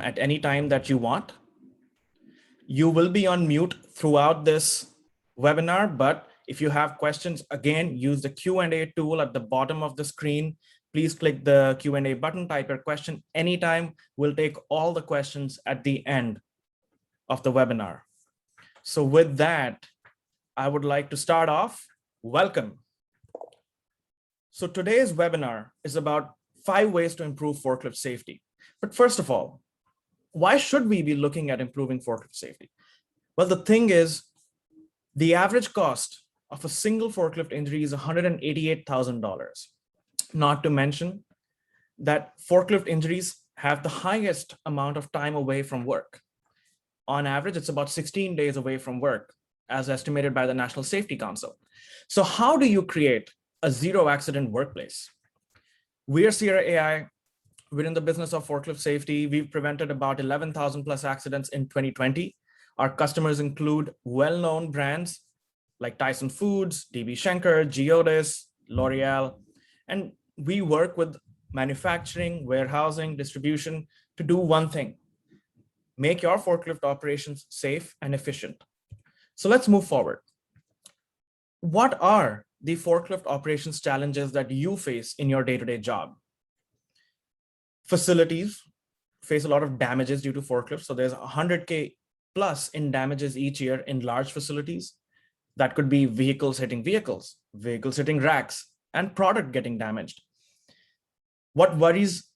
them at any time that you want. You will be on mute throughout this webinar, but if you have questions, again, use the Q&A tool at the bottom of the screen. Please click the Q&A button, type your question anytime. We'll take all the questions at the end of the webinar. So with that, I would like to start off. Welcome. So today's webinar is about 5 ways to improve forklift safety. But first of all, why should we be looking at improving forklift safety? Well, the thing is, the average cost of a single forklift injury is $188,000. Not to mention that forklift injuries have the highest amount of time away from work. On average, it's about 16 days away from work, as estimated by the National Safety Council. So how do you create a zero accident workplace? We are SIERA.AI. We're in the business of forklift safety. We've prevented about 11,000 plus accidents in 2020. Our customers include well-known brands like Tyson Foods, DB Schenker, Geodis, L'Oreal, and we work with manufacturing, warehousing, distribution to do one thing: make your forklift operations safe and efficient. So let's move forward. What are the forklift operations challenges that you face in your day-to-day job? Facilities face a lot of damages due to forklifts. So there's 100K plus in damages each year in large facilities. That could be vehicles hitting vehicles, vehicles hitting racks, and product getting damaged. What worries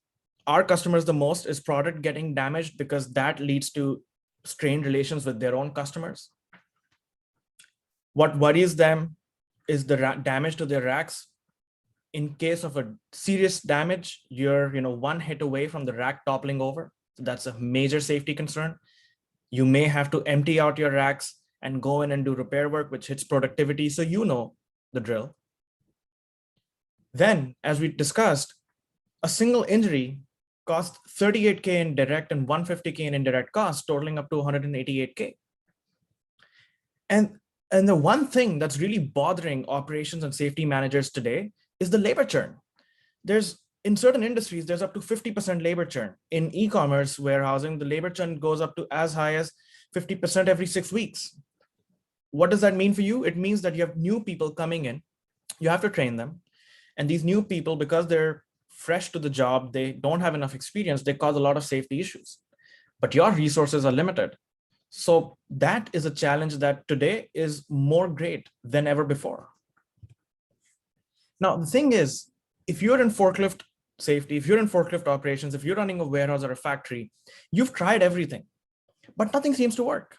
our customers the most is product getting damaged, because that leads to strained relations with their own customers. What worries them is the damage to their racks. In case of a serious damage, you're one hit away from the rack toppling over. So that's a major safety concern. You may have to empty out your racks and go in and do repair work, which hits productivity. So you know the drill. Then, as we discussed, a single injury costs 38K in direct and 150K in indirect costs, totaling up to 188K. And the one thing that's really bothering operations and safety managers today is the labor churn. In certain industries, there's up to 50% labor churn. In e-commerce warehousing, the labor churn goes up to as high as 50% every 6 weeks. What does that mean for you? It means that you have new people coming in, you have to train them. And these new people, because they're fresh to the job, they don't have enough experience, they cause a lot of safety issues. But your resources are limited. So that is a challenge that today is more great than ever before. Now, the thing is, if you're in forklift safety, if you're in forklift operations, if you're running a warehouse or a factory, you've tried everything, but nothing seems to work.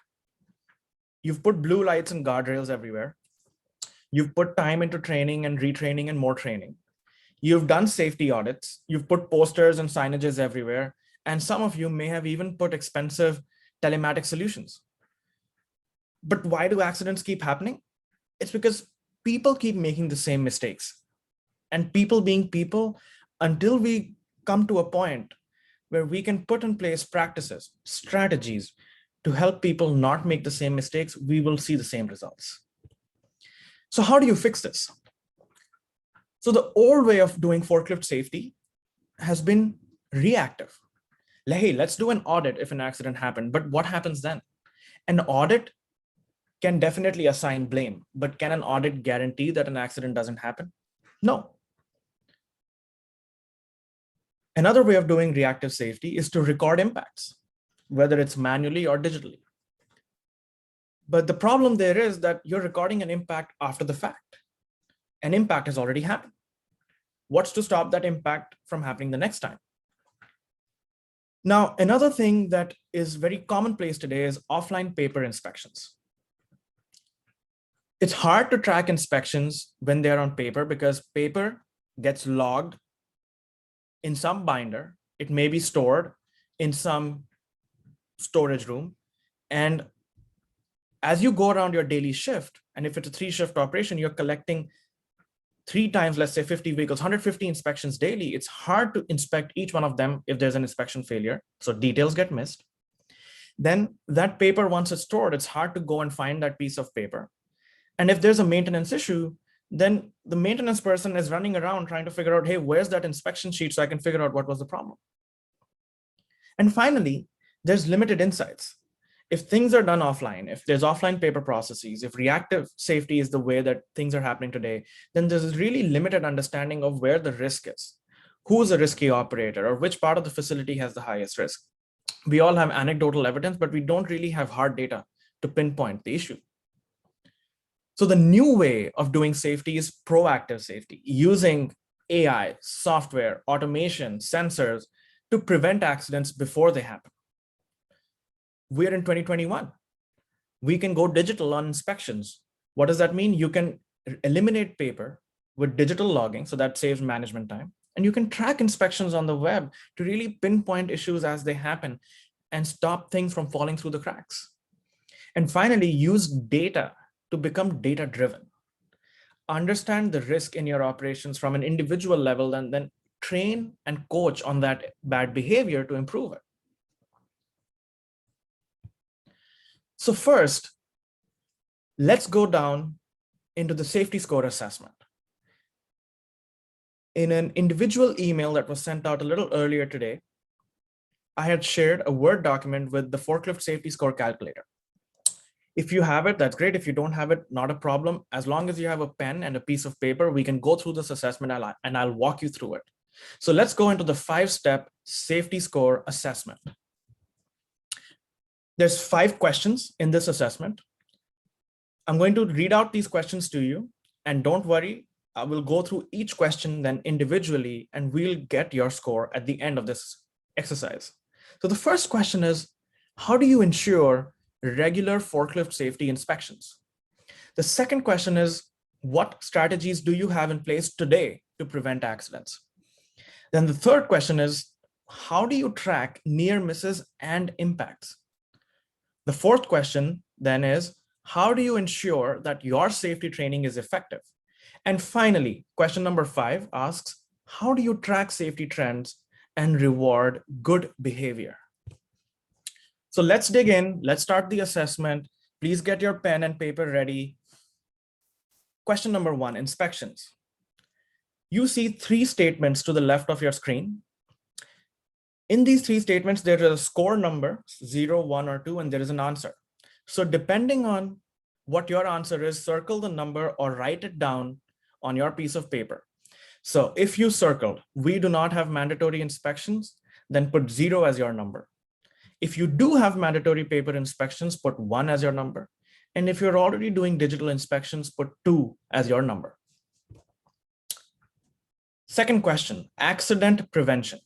You've put blue lights and guardrails everywhere. You've put time into training and retraining and more training. You've done safety audits. You've put posters and signages everywhere. And some of you may have even put expensive telematic solutions. But why do accidents keep happening? It's because people keep making the same mistakes. And people being people, until we come to a point where we can put in place practices, strategies to help people not make the same mistakes, we will see the same results. So how do you fix this? So the old way of doing forklift safety has been reactive. Hey, let's do an audit if an accident happened. But what happens then? An audit can definitely assign blame, but can an audit guarantee that an accident doesn't happen? No. Another way of doing reactive safety is to record impacts, whether it's manually or digitally. But the problem there is that you're recording an impact after the fact. An impact has already happened. What's to stop that impact from happening the next time? Now, another thing that is very commonplace today is offline paper inspections. It's hard to track inspections when they're on paper because paper gets logged in some binder. It may be stored in some storage room. And as you go around your daily shift, and if it's a 3-shift operation, you're collecting 3 times, let's say 50 vehicles, 150 inspections daily. It's hard to inspect each one of them if there's an inspection failure. So details get missed. Then that paper, once it's stored, it's hard to go and find that piece of paper. And if there's a maintenance issue, then the maintenance person is running around trying to figure out, hey, where's that inspection sheet so I can figure out what was the problem? And finally, there's limited insights. If things are done offline, if there's offline paper processes, if reactive safety is the way that things are happening today, then there's a really limited understanding of where the risk is, who's a risky operator, or which part of the facility has the highest risk. We all have anecdotal evidence, but we don't really have hard data to pinpoint the issue. So the new way of doing safety is proactive safety, using AI, software, automation, sensors to prevent accidents before they happen. We're in 2021. We can go digital on inspections. What does that mean? You can eliminate paper with digital logging, so that saves management time. And you can track inspections on the web to really pinpoint issues as they happen and stop things from falling through the cracks. And finally, use data to become data-driven. Understand the risk in your operations from an individual level and then train and coach on that bad behavior to improve it. So first, let's go down into the safety score assessment. In an individual email that was sent out a little earlier today, I had shared a Word document with the forklift safety score calculator. If you have it, that's great. If you don't have it, not a problem. As long as you have a pen and a piece of paper, we can go through this assessment and I'll walk you through it. So let's go into the 5-step safety score assessment. There's 5 questions in this assessment. I'm going to read out these questions to you, and don't worry, I will go through each question then individually, and we'll get your score at the end of this exercise. So the first question is, how do you ensure regular forklift safety inspections? The second question is, what strategies do you have in place today to prevent accidents? Then the third question is, how do you track near misses and impacts? The fourth question then is, how do you ensure that your safety training is effective? And finally, question number 5 asks, how do you track safety trends and reward good behavior? So let's dig in. Let's start the assessment. Please get your pen and paper ready. Question number 1, inspections. You see 3 statements to the left of your screen. In these 3 statements, there is a score number, 0, 1, or 2, and there is an answer. So depending on what your answer is, circle the number or write it down on your piece of paper. So if you circled, we do not have mandatory inspections, then put 0 as your number. If you do have mandatory paper inspections, put 1 as your number. And if you're already doing digital inspections, put 2 as your number. Second question, accident prevention.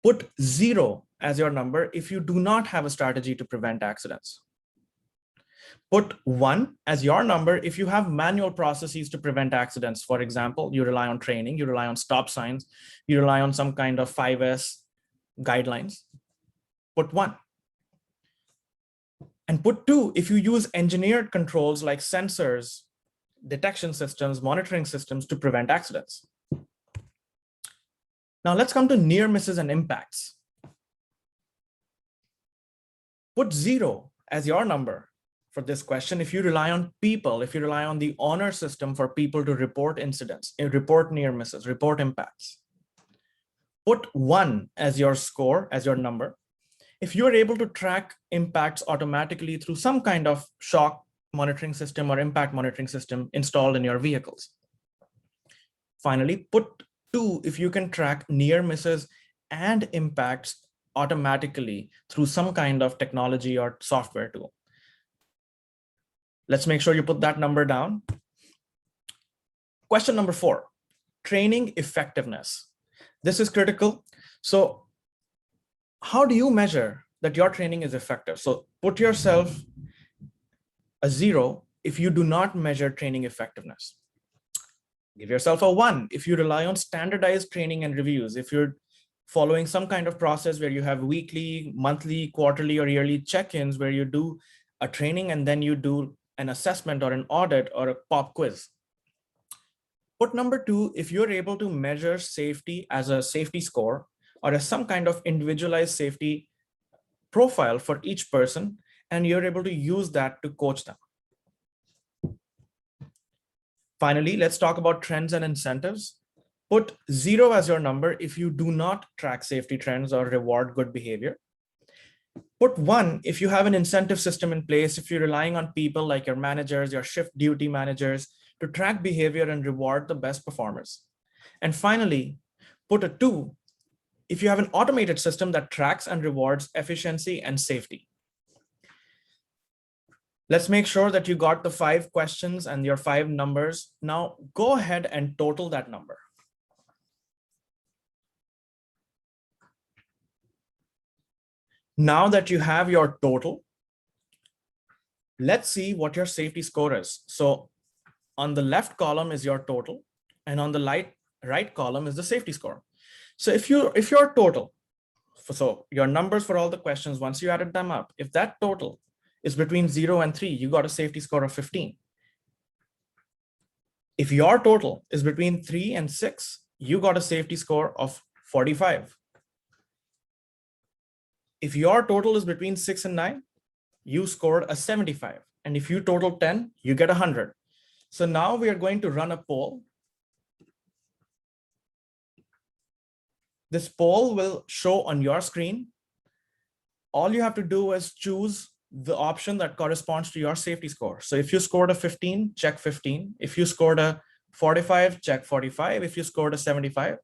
Put 0 as your number if you do not have a strategy to prevent accidents. Put 1 as your number if you have manual processes to prevent accidents. For example, you rely on training, you rely on stop signs, you rely on some kind of 5S guidelines. Put 1. And put 2 if you use engineered controls like sensors, detection systems, monitoring systems to prevent accidents. Now let's come to near misses and impacts. Put 0 as your number for this question if you rely on people, if you rely on the honor system for people to report incidents, report near misses, report impacts. Put 1 as your score, as your number, if you're able to track impacts automatically through some kind of shock monitoring system or impact monitoring system installed in your vehicles. Finally, put 2 if you can track near misses and impacts automatically through some kind of technology or software tool. Let's make sure you put that number down. Question number 4, training effectiveness. This is critical. So how do you measure that your training is effective? So put yourself a 0 if you do not measure training effectiveness. Give yourself a 1 if you rely on standardized training and reviews. If you're following some kind of process where you have weekly, monthly, quarterly, or yearly check-ins where you do a training and then you do an assessment or an audit or a pop quiz. Put number 2 if you're able to measure safety as a safety score or as some kind of individualized safety profile for each person, and you're able to use that to coach them. Finally, let's talk about trends and incentives. Put 0 as your number if you do not track safety trends or reward good behavior. Put one if you have an incentive system in place, if you're relying on people like your managers, your shift duty managers to track behavior and reward the best performers. And finally, put a two if you have an automated system that tracks and rewards efficiency and safety. Let's make sure that you got the 5 questions and your 5 numbers. Now go ahead and total that number. Now that you have your total, let's see what your safety score is. So on the left column is your total, and on the right column is the safety score. So if your total, so your numbers for all the questions, once you added them up, if that total is between 0 and 3, you got a safety score of 15. If your total is between 3 and 6, you got a safety score of 45. If your total is between 6 and 9, you scored a 75. And if you total 10, you get 100. So now we are going to run a poll. This poll will show on your screen. All you have to do is choose the option that corresponds to your safety score. So if you scored a 15, check 15. If you scored a 45, check 45. If you scored a 75,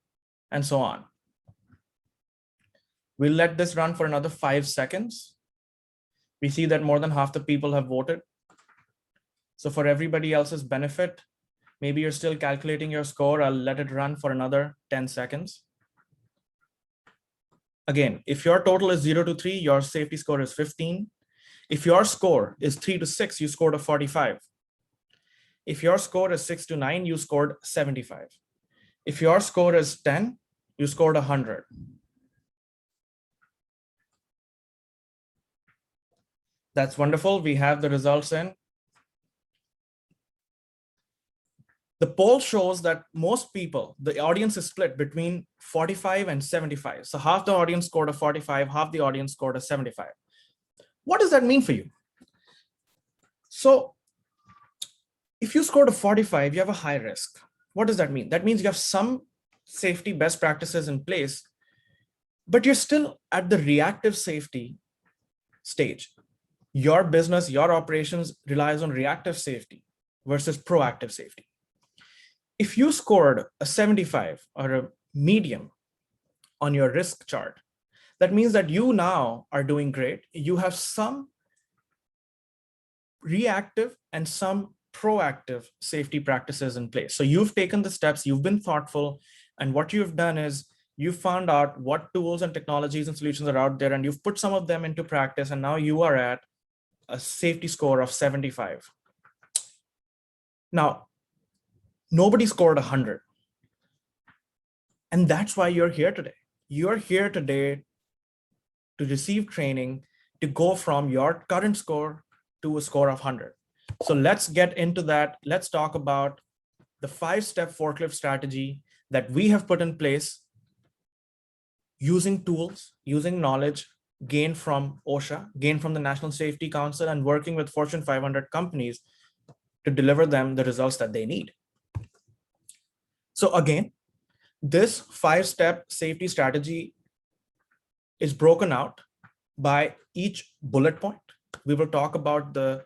and so on. We'll let this run for another 5 seconds. We see that more than half the people have voted. So for everybody else's benefit, maybe you're still calculating your score. I'll let it run for another 10 seconds. Again, if your total is 0 to 3, your safety score is 15. If your score is 3 to 6, you scored a 45. If your score is 6 to 9, you scored 75. If your score is 10, you scored 100. That's wonderful. We have the results in. The poll shows that most people, the audience is split between 45 and 75. So half the audience scored a 45, half the audience scored a 75. What does that mean for you? So if you scored a 45, you have a high risk. What does that mean? That means you have some safety best practices in place, but you're still at the reactive safety stage. Your business, your operations relies on reactive safety versus proactive safety. If you scored a 75 or a medium on your risk chart, that means that you now are doing great. You have some reactive and some proactive safety practices in place. So you've taken the steps, you've been thoughtful, and what you've done is you found out what tools and technologies and solutions are out there, and you've put some of them into practice, and now you are at a safety score of 75. Now, nobody scored 100. And that's why you're here today. You're here today to receive training to go from your current score to a score of 100. So let's get into that. Let's talk about the 5-step forklift strategy that we have put in place using tools, using knowledge gained from OSHA, gained from the National Safety Council, and working with Fortune 500 companies to deliver them the results that they need. So again, this 5-step safety strategy is broken out by each bullet point. We will talk about the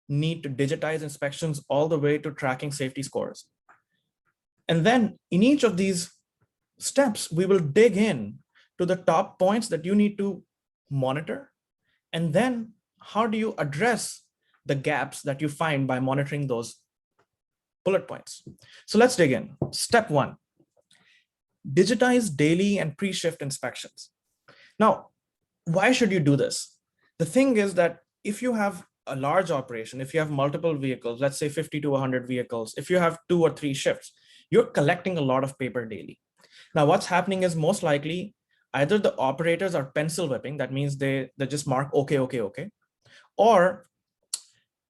need to digitize inspections all the way to tracking safety scores. And then in each of these steps, we will dig in to the top points that you need to monitor. And then how do you address the gaps that you find by monitoring those bullet points? So let's dig in. Step 1, digitize daily and pre-shift inspections. Now, why should you do this? The thing is that if you have a large operation, if you have multiple vehicles, let's say 50 to 100 vehicles, if you have 2 or 3 shifts, you're collecting a lot of paper daily. Now, what's happening is most likely either the operators are pencil whipping, that means they just mark okay, okay, okay, or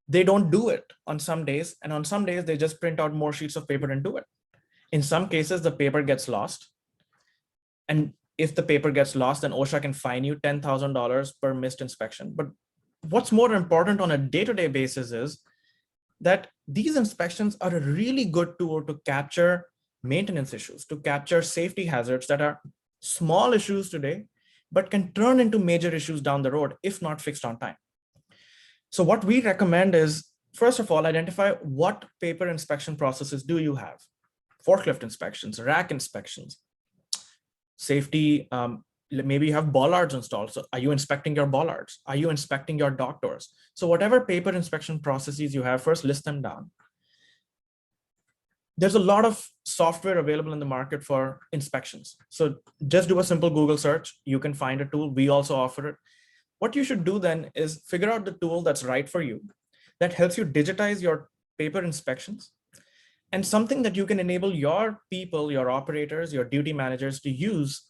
they don't do it on some days, and on some days they just print out more sheets of paper and do it. In some cases, the paper gets lost. And if the paper gets lost, then OSHA can fine you $10,000 per missed inspection. But what's more important on a day-to-day basis is that these inspections are a really good tool to capture maintenance issues, to capture safety hazards that are small issues today, but can turn into major issues down the road if not fixed on time. So what we recommend is, first of all, identify what paper inspection processes do you have. Forklift inspections, rack inspections, safety, maybe you have bollards installed. So are you inspecting your bollards? Are you inspecting your dock doors? So whatever paper inspection processes you have, first list them down. There's a lot of software available in the market for inspections. So just do a simple Google search. You can find a tool. We also offer it. What you should do then is figure out the tool that's right for you, that helps you digitize your paper inspections, and something that you can enable your people, your operators, your duty managers to use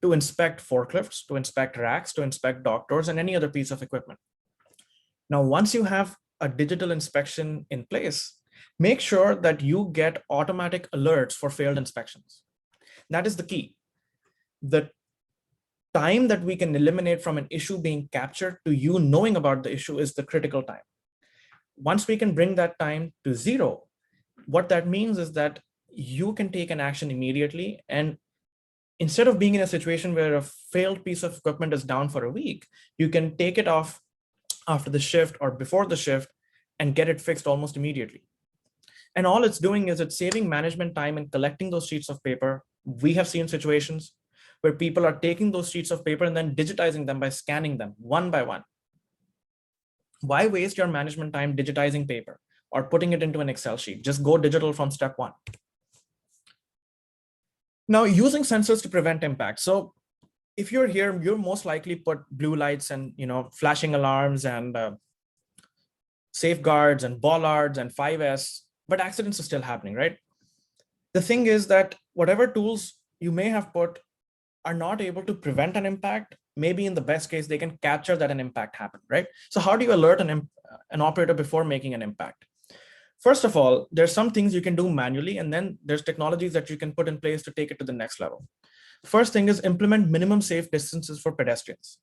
to inspect forklifts, to inspect racks, to inspect dock doors, and any other piece of equipment. Now, once you have a digital inspection in place, make sure that you get automatic alerts for failed inspections. That is the key. The time that we can eliminate from an issue being captured to you knowing about the issue is the critical time. Once we can bring that time to zero, what that means is that you can take an action immediately. And instead of being in a situation where a failed piece of equipment is down for a week, you can take it off after the shift or before the shift and get it fixed almost immediately. And all it's doing is it's saving management time and collecting those sheets of paper. We have seen situations where people are taking those sheets of paper and then digitizing them by scanning them one by one. Why waste your management time digitizing paper or putting it into an Excel sheet? Just go digital from step one. Now, using sensors to prevent impact. So if you're here, you're most likely put blue lights and flashing alarms and safeguards and bollards and 5S, but accidents are still happening, right? The thing is that whatever tools you may have put are not able to prevent an impact. Maybe in the best case, they can capture that an impact happened, right? So how do you alert an operator before making an impact? First of all, there's some things you can do manually, and then there's technologies that you can put in place to take it to the next level. First thing is implement minimum safe distances for pedestrians.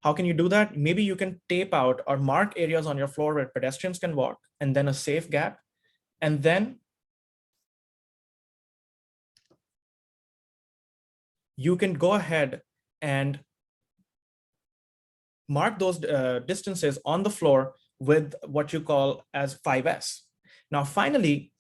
How can you do that? Maybe you can tape out or mark areas on your floor where pedestrians can walk, and then a safe gap. And then you can go ahead and mark those distances on the floor with what you call as 5S. Now, finally,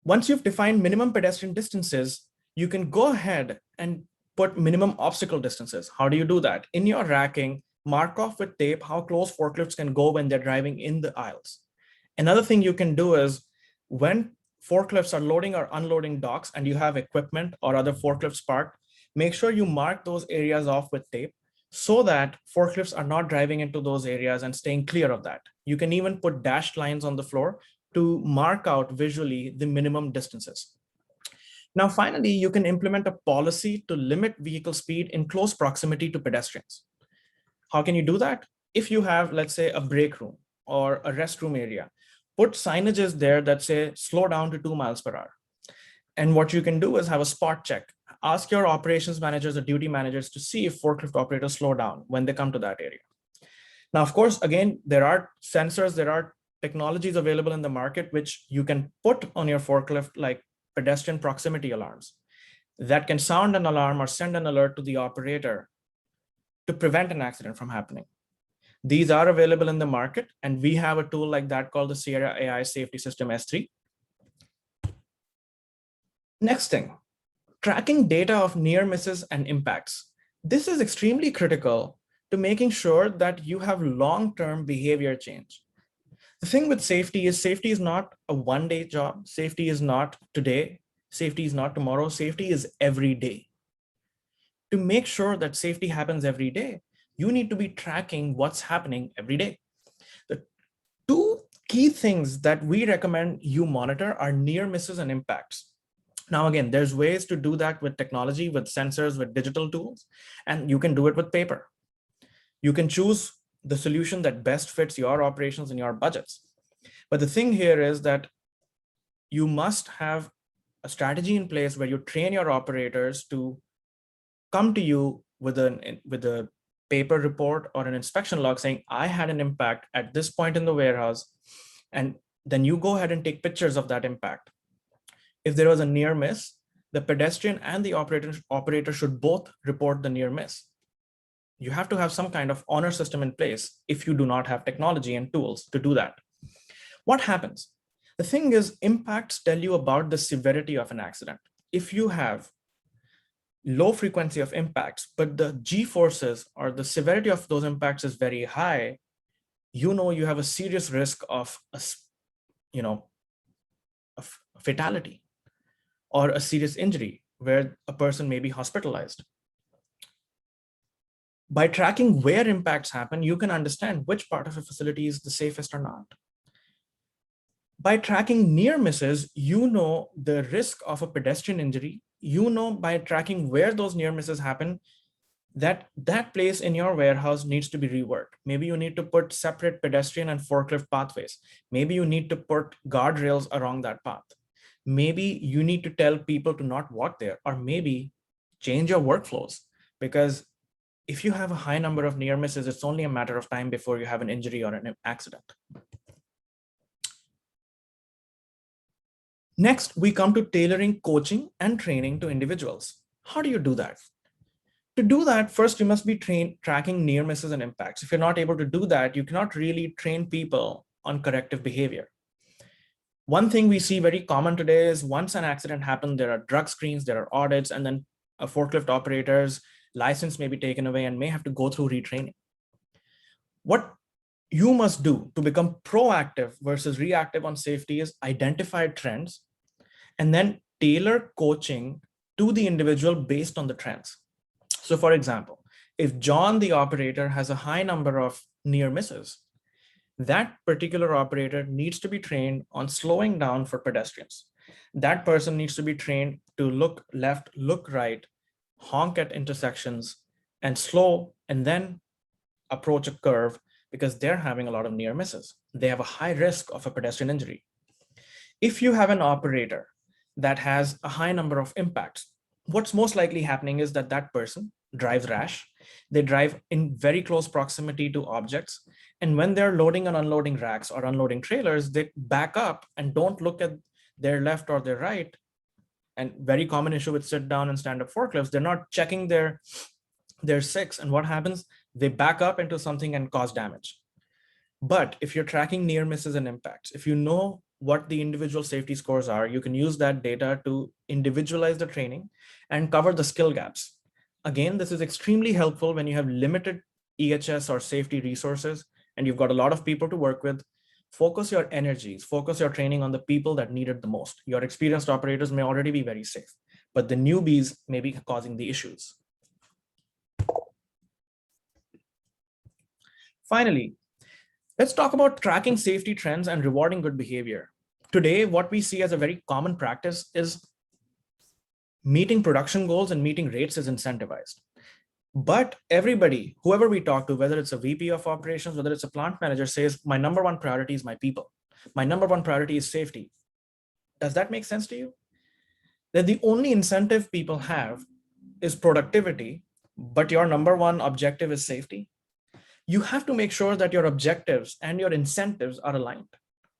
once you've defined minimum pedestrian distances, you can go ahead and put minimum obstacle distances. How do you do that? In your racking, mark off with tape how close forklifts can go when they're driving in the aisles. Another thing you can do is when forklifts are loading or unloading docks and you have equipment or other forklifts parked, make sure you mark those areas off with tape so that forklifts are not driving into those areas and staying clear of that. You can even put dashed lines on the floor to mark out visually the minimum distances. Now, finally, you can implement a policy to limit vehicle speed in close proximity to pedestrians. How can you do that? If you have, let's say, a break room or a restroom area, put signages there that say slow down to 2 miles per hour. And what you can do is have a spot check. Ask your operations managers or duty managers to see if forklift operators slow down when they come to that area. Now, of course, again, there are sensors, there are technologies available in the market which you can put on your forklift, like pedestrian proximity alarms that can sound an alarm or send an alert to the operator to prevent an accident from happening. These are available in the market, and we have a tool like that called the SIERA.AI Safety System S3. Next thing, tracking data of near misses and impacts. This is extremely critical to making sure that you have long-term behavior change. The thing with safety is not a one-day job. Safety is not today. Safety is not tomorrow. Safety is every day. To make sure that safety happens every day, you need to be tracking what's happening every day. The two key things that we recommend you monitor are near misses and impacts. Now, again, there's ways to do that with technology, with sensors, with digital tools, and you can do it with paper. You can choose the solution that best fits your operations and your budgets. But the thing here is that you must have a strategy in place where you train your operators to come to you with a paper report or an inspection log saying, I had an impact at this point in the warehouse, and then you go ahead and take pictures of that impact. If there was a near miss, the pedestrian and the operator should both report the near miss. You have to have some kind of honor system in place if you do not have technology and tools to do that. What happens? The thing is, impacts tell you about the severity of an accident. If you have low frequency of impacts, but the G forces or the severity of those impacts is very high, you know you have a serious risk of a fatality or a serious injury where a person may be hospitalized. By tracking where impacts happen, you can understand which part of a facility is the safest or not. By tracking near misses, you know the risk of a pedestrian injury. You know by tracking where those near misses happen, that place in your warehouse needs to be reworked. Maybe you need to put separate pedestrian and forklift pathways. Maybe you need to put guardrails along that path. Maybe you need to tell people to not walk there, or maybe change your workflows, because if you have a high number of near misses, it's only a matter of time before you have an injury or an accident. Next, we come to tailoring coaching and training to individuals. How do you do that? To do that, first you must be tracking near misses and impacts. If you're not able to do that, you cannot really train people on corrective behavior. One thing we see very common today is once an accident happened, there are drug screens, there are audits, and then a forklift operator's license may be taken away and may have to go through retraining. What you must do to become proactive versus reactive on safety is identify trends and then tailor coaching to the individual based on the trends. So for example, if John, the operator, has a high number of near misses, that particular operator needs to be trained on slowing down for pedestrians. That person needs to be trained to look left, look right, honk at intersections, and slow, and then approach a curve, because they're having a lot of near misses. They have a high risk of a pedestrian injury. If you have an operator that has a high number of impacts, what's most likely happening is that that person drives rash. They drive in very close proximity to objects. And when they're loading and unloading racks or unloading trailers, they back up and don't look at their left or their right. And very common issue with sit down and stand up forklifts, they're not checking their six. And what happens? They back up into something and cause damage. But if you're tracking near misses and impacts, if you know what the individual safety scores are, you can use that data to individualize the training and cover the skill gaps. Again, this is extremely helpful when you have limited EHS or safety resources and you've got a lot of people to work with. Focus your energies, focus your training on the people that need it the most. Your experienced operators may already be very safe, but the newbies may be causing the issues. Finally, let's talk about tracking safety trends and rewarding good behavior. Today, what we see as a very common practice is meeting production goals and meeting rates is incentivized. But everybody, whoever we talk to, whether it's a VP of operations, whether it's a plant manager, says, my number one priority is my people. My number one priority is safety. Does that make sense to you? That the only incentive people have is productivity, but your number one objective is safety? You have to make sure that your objectives and your incentives are aligned,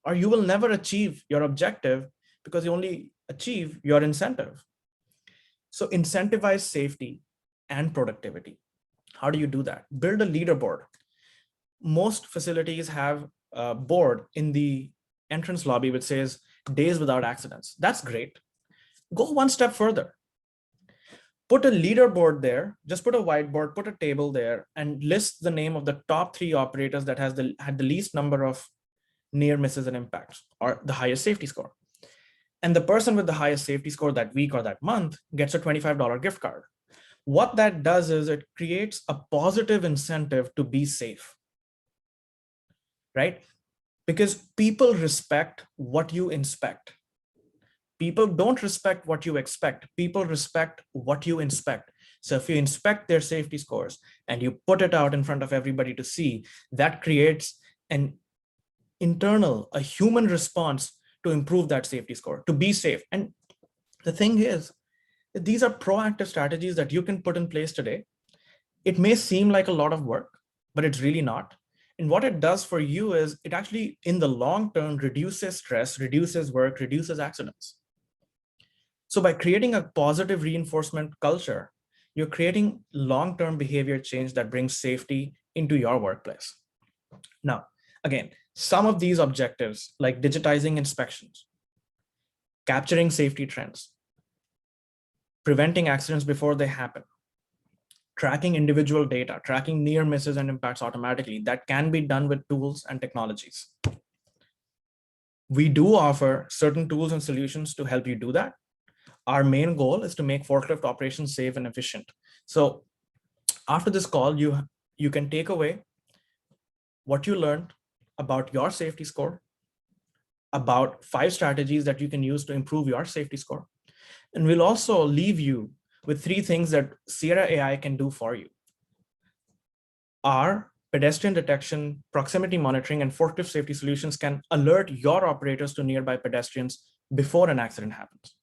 or you will never achieve your objective because you only achieve your incentive. So incentivize safety and productivity. How do you do that? Build a leaderboard. Most facilities have a board in the entrance lobby which says days without accidents. That's great. Go one step further. Put a leaderboard there, just put a whiteboard, put a table there, and list the name of the top 3 operators that had the least number of near misses and impacts, or the highest safety score. And the person with the highest safety score that week or that month gets a $25 gift card. What that does is it creates a positive incentive to be safe, right? Because people respect what you inspect. People don't respect what you expect. People respect what you inspect. So if you inspect their safety scores and you put it out in front of everybody to see, that creates an internal, a human response to improve that safety score, to be safe. And the thing is, these are proactive strategies that you can put in place today. It may seem like a lot of work, but it's really not. And what it does for you is it actually, in the long term, reduces stress, reduces work, reduces accidents. So by creating a positive reinforcement culture, you're creating long-term behavior change that brings safety into your workplace. Now, again, some of these objectives like digitizing inspections, capturing safety trends, preventing accidents before they happen, tracking individual data, tracking near misses and impacts automatically, that can be done with tools and technologies. We do offer certain tools and solutions to help you do that. Our main goal is to make forklift operations safe and efficient. So after this call, you can take away what you learned about your safety score, about 5 strategies that you can use to improve your safety score. And we'll also leave you with 3 things that SIERA.AI can do for you. Our pedestrian detection, proximity monitoring, and forklift safety solutions can alert your operators to nearby pedestrians before an accident happens.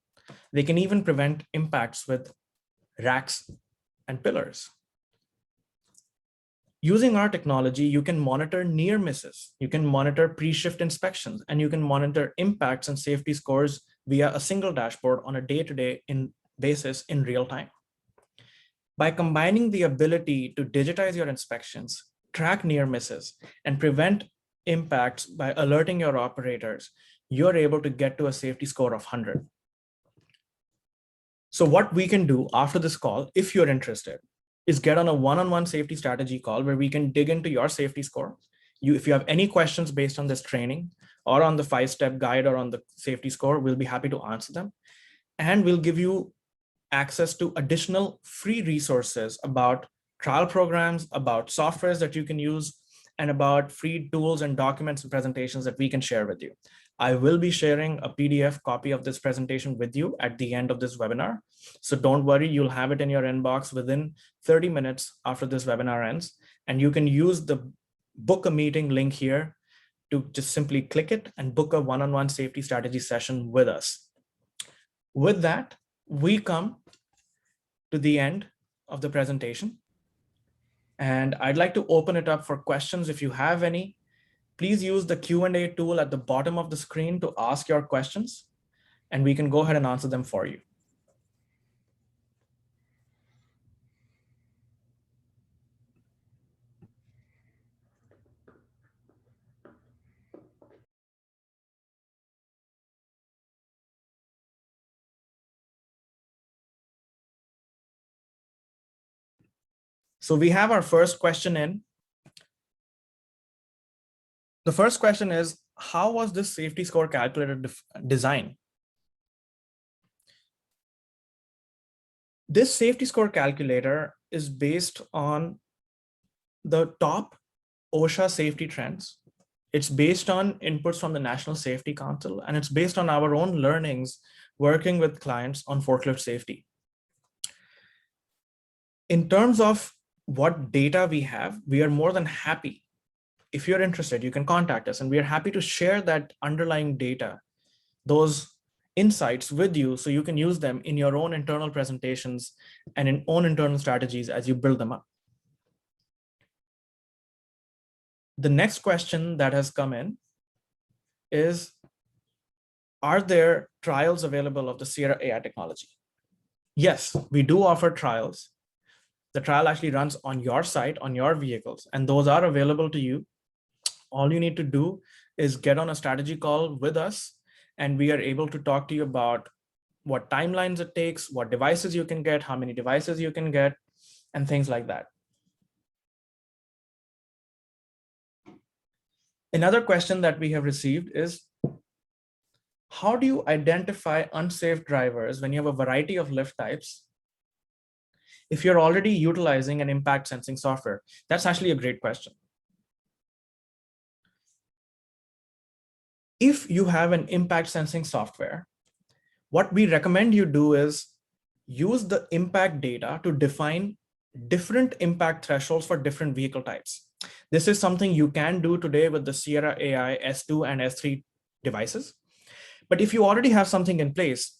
They can even prevent impacts with racks and pillars. Using our technology, you can monitor near misses, you can monitor pre-shift inspections, and you can monitor impacts and safety scores via a single dashboard on a day-to-day basis in real time. By combining the ability to digitize your inspections, track near misses, and prevent impacts by alerting your operators, you're able to get to a safety score of 100. So what we can do after this call, if you're interested, is get on a one-on-one safety strategy call where we can dig into your safety score. If you have any questions based on this training or on the 5-step guide or on the safety score, we'll be happy to answer them. And we'll give you access to additional free resources about trial programs, about softwares that you can use, and about free tools and documents and presentations that we can share with you. I will be sharing a PDF copy of this presentation with you at the end of this webinar. So don't worry, you'll have it in your inbox within 30 minutes after this webinar ends. And you can use the book a meeting link here to just simply click it and book a one-on-one safety strategy session with us. With that, we come to the end of the presentation. And I'd like to open it up for questions. If you have any, please use the Q&A tool at the bottom of the screen to ask your questions, and we can go ahead and answer them for you. So we have our first question in. The first question is, how was this safety score calculator designed? This safety score calculator is based on the top OSHA safety trends. It's based on inputs from the National Safety Council, and it's based on our own learnings working with clients on forklift safety. In terms of what data we have, we are more than happy. If you're interested, you can contact us, and we are happy to share that underlying data, those insights with you, so you can use them in your own internal presentations and in own internal strategies as you build them up. The next question that has come in is, are there trials available of the SIERA.AI technology? Yes, we do offer trials. The trial actually runs on your site, on your vehicles, and those are available to you. All you need to do is get on a strategy call with us, and we are able to talk to you about what timelines it takes, what devices you can get, how many devices you can get, and things like that. Another question that we have received is, how do you identify unsafe drivers when you have a variety of lift types if you're already utilizing an impact sensing software? That's actually a great question. If you have an impact sensing software, what we recommend you do is use the impact data to define different impact thresholds for different vehicle types. This is something you can do today with the SIERA.AI S2 and S3 devices. But if you already have something in place,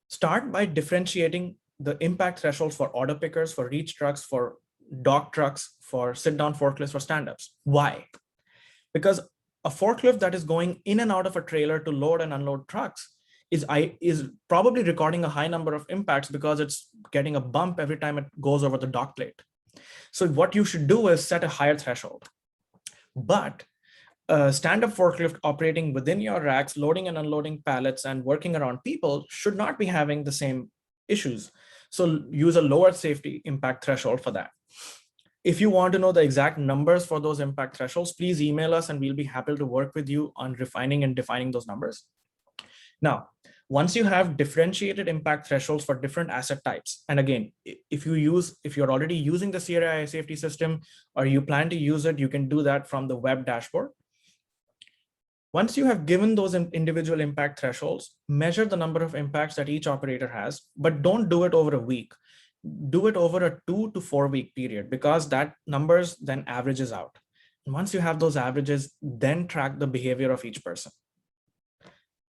start by differentiating the impact thresholds for auto pickers, for reach trucks, for dock trucks, for sit-down forklifts, for stand-ups. Why? Because a forklift that is going in and out of a trailer to load and unload trucks is probably recording a high number of impacts because it's getting a bump every time it goes over the dock plate. So what you should do is set a higher threshold. But a stand-up forklift operating within your racks, loading and unloading pallets and working around people should not be having the same issues. So use a lower safety impact threshold for that. If you want to know the exact numbers for those impact thresholds, please email us and we'll be happy to work with you on refining and defining those numbers. Now, once you have differentiated impact thresholds for different asset types, and again, if you're already using the SIERA.AI safety system or you plan to use it, you can do that from the web dashboard. Once you have given those individual impact thresholds, measure the number of impacts that each operator has, but don't do it over a week. Do it over a 2 to 4 week period, because that numbers then averages out. And once you have those averages, then track the behavior of each person.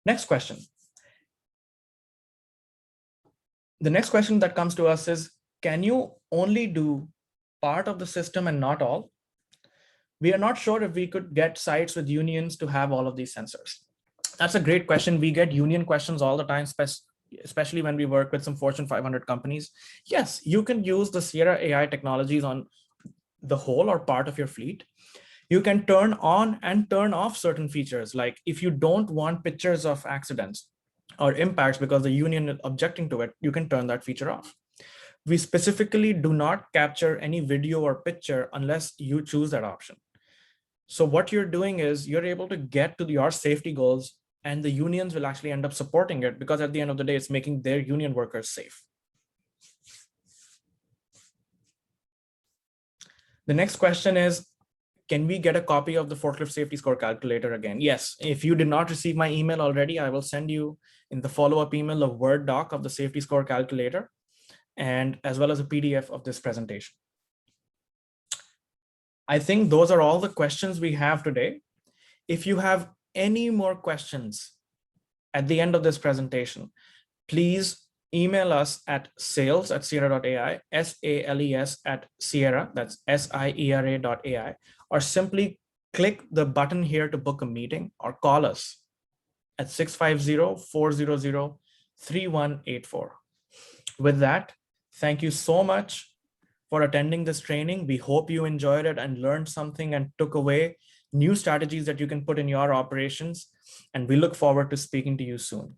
Next question. The next question that comes to us is, can you only do part of the system and not all? We are not sure if we could get sites with unions to have all of these sensors. That's a great question. We get union questions all the time, especially when we work with some Fortune 500 companies. Yes, you can use the SIERA.AI technologies on the whole or part of your fleet. You can turn on and turn off certain features. Like if you don't want pictures of accidents or impacts because the union is objecting to it, you can turn that feature off. We specifically do not capture any video or picture unless you choose that option. So what you're doing is you're able to get to your safety goals, and the unions will actually end up supporting it, because at the end of the day, it's making their union workers safe. The next question is, can we get a copy of the forklift safety score calculator again? Yes, if you did not receive my email already, I will send you in the follow-up email a Word doc of the safety score calculator, and as well as a PDF of this presentation. I think those are all the questions we have today. If you have any more questions at the end of this presentation, please email us at sales@SIERA.AI, SALES@SIERA, that's SIERA.AI, or simply click the button here to book a meeting, or call us at 650-400-3184. With that, thank you so much for attending this training. We hope you enjoyed it and learned something and took away new strategies that you can put in your operations. And we look forward to speaking to you soon.